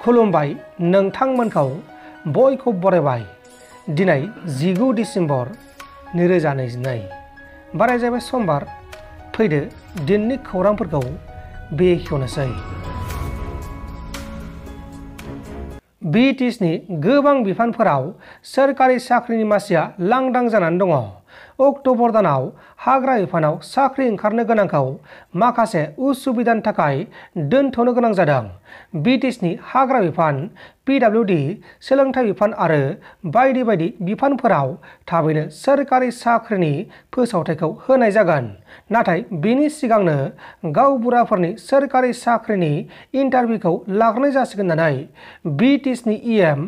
खुलुमबाय नोंथांमोनखौ बयखौ बरायबाय। दिनै 19 डिसेम्बर 2022 बाराय जाबाय समबार। फैदो दिननि खौरांफोरखौ बेखेवनोसै। BTSनि गोबां बिफानफोराव सोरखारि साख्रिनि मासिया लांदां जानानै दङ। अक्ट'बर दानाव हाग्रा बिफानाव साख्रि ओंखारनो गोनांखौ माखासे उसुबिदानि थाखाय दोनथ'नो गोनां जादों। BTSनि हाग्रा बिफान, PWD, सोलोंथाइ बिफान आरो बायदि बायदि बिफानफोराव थाबैनो सोरखारि साख्रिनि फोसावथायखौ होनाय जागोन। नाथाय बेनि सिगांनो गावबुराफोरनि सोरखारि साख्रिनि इन्टारभिउखौ लाग्रोनाय जासिगोन होननानै BTSनि EM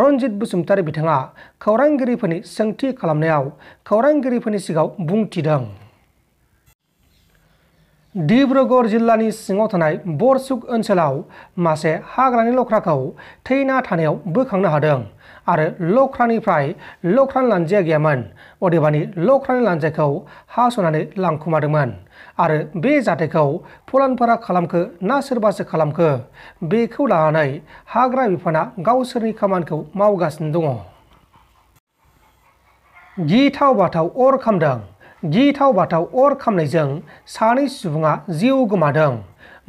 रनजित बसुमतारी बिथाङा खौरांगिरिफोरनि सोंथि खालामनायाव खौरांगिरिफोरनि सिगाङाव बुंथिदों। डिब्रुगड़ जिल्लानि सिङाव थानाय बरसुक ओनसोलाव मासे हाग्रानि लख्राखौ थैना थानायाव बोखांनो हादों आरो लख्रानिफ्राय लख्रानि लानजाया गैयामोन। अदेबानि लख्रानि लानजायखौ हास'नानै लांखुमादोंमोन आरो बे जाथायखौ फलानफोरा खालामखो ना सोरबासो खालामखो बेखौ लानानै हाग्रा बिफाना गावसोरनि खामानिखौ मावगासिनो दङ। गिथाव बाथाव अर खामदों। गिथाव बाथाव अर खामनायजों सानै सुबुङा जिउ गोमादों।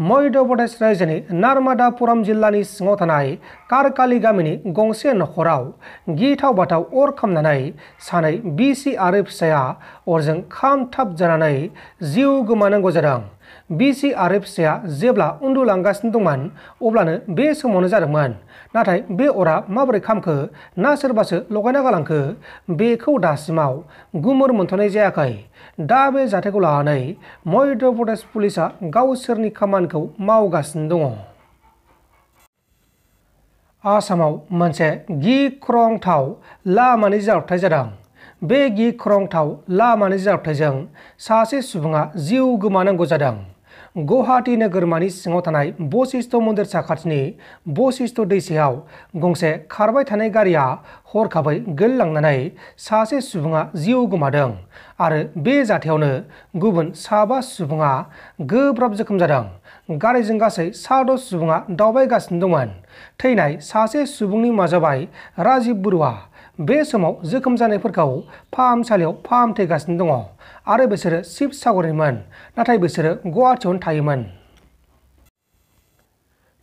मध्य प्रदेश रायजोनि नर्मदापुरम जिल्लानि सिङाव थानाय कारकाली गामिनि गंसे नखराव गिथाव बाथाव अर खामनानै सानै बिसि आरो फिसाया अरजों खामथाब जानानै जिउ गोमानांगौ जादों। बिसि आरो फिसाया जेब्ला उन्दुलांगासिनो दंमोन अब्लानो बे समावनो जादोंमोन। नाथाय बे अरा माबोरै खामखो ना सोरबासो लगायना गालांखो बेखौ दासिमाव गुमुर मोनथ'नाय जायाखै। दा बे जाथायखौ लानानै मध्य प्रदेश पुलिसा गावसोरनि खामानिखौ मावगासिनो दङ। आसामाव मोनसे गिख्रंथाव लामानि जाब्रबथाय जादों। बे गिख्रंथाव लामानि जाब्रबथायजों सासे सुबुङा जिउ गोमानांगौ जादों। गुवाहाटी नोगोरमानि सिङाव थानाय बशिष्ठ मन्दिर साखाथिनि बशिष्ठ दैसायाव गंसे खारबाय थानाय गारिया हरखाबै गोलैलांनानै सासे सुबुङा जिउ गोमादों आरो बे जाथायावनो गुबुन 7 सुबुङा गोब्राब जोखोम जादों। गारिजों गासै 6 सुबुङा दावबायगासिनो दंमोन। थैनाय सासे सुबुंनि मुङा जाबाय राजिब बरुवा। बे समाव जोखोम जानायफोरखौ फाहामसालियाव फाहामथायगासिनो दङ आरो बिसोरो शिबसागरनिमोन, नाथाय बिसोरो गुवाहाटीयावनो थायोमोन।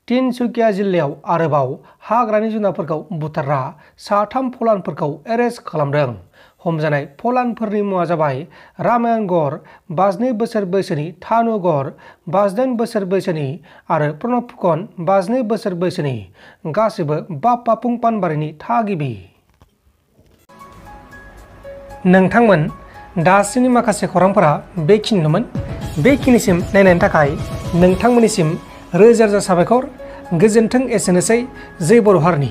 तिनसुकिया जिल्लायाव आरोबाव हाग्रानि जुनारफोरखौ बुथारग्रा 3 फलानफोरखौ एरेस्ट खालामदों। हमजानाय फलानफोरनि मुङा जाबाय रामायण गर, 52 बोसोर बैसोनि, थानु गर, 58 बोसोर बैसोनि आरो प्रणब फुकन, 52 बोसोर बैसोनि। गासैबो बाप्पापुं पानबारिनि थागिबि। नोंथांमोन दासिमनि माखासे खौरांफोरा बेखिनिनोमोन। बेखिनिसिम नायनायनि थाखाय नोंथांमोननिसिम रोजा रोजा साबायखर। गोजोन्थों। एसेनोसै। जै बर' हारिनि।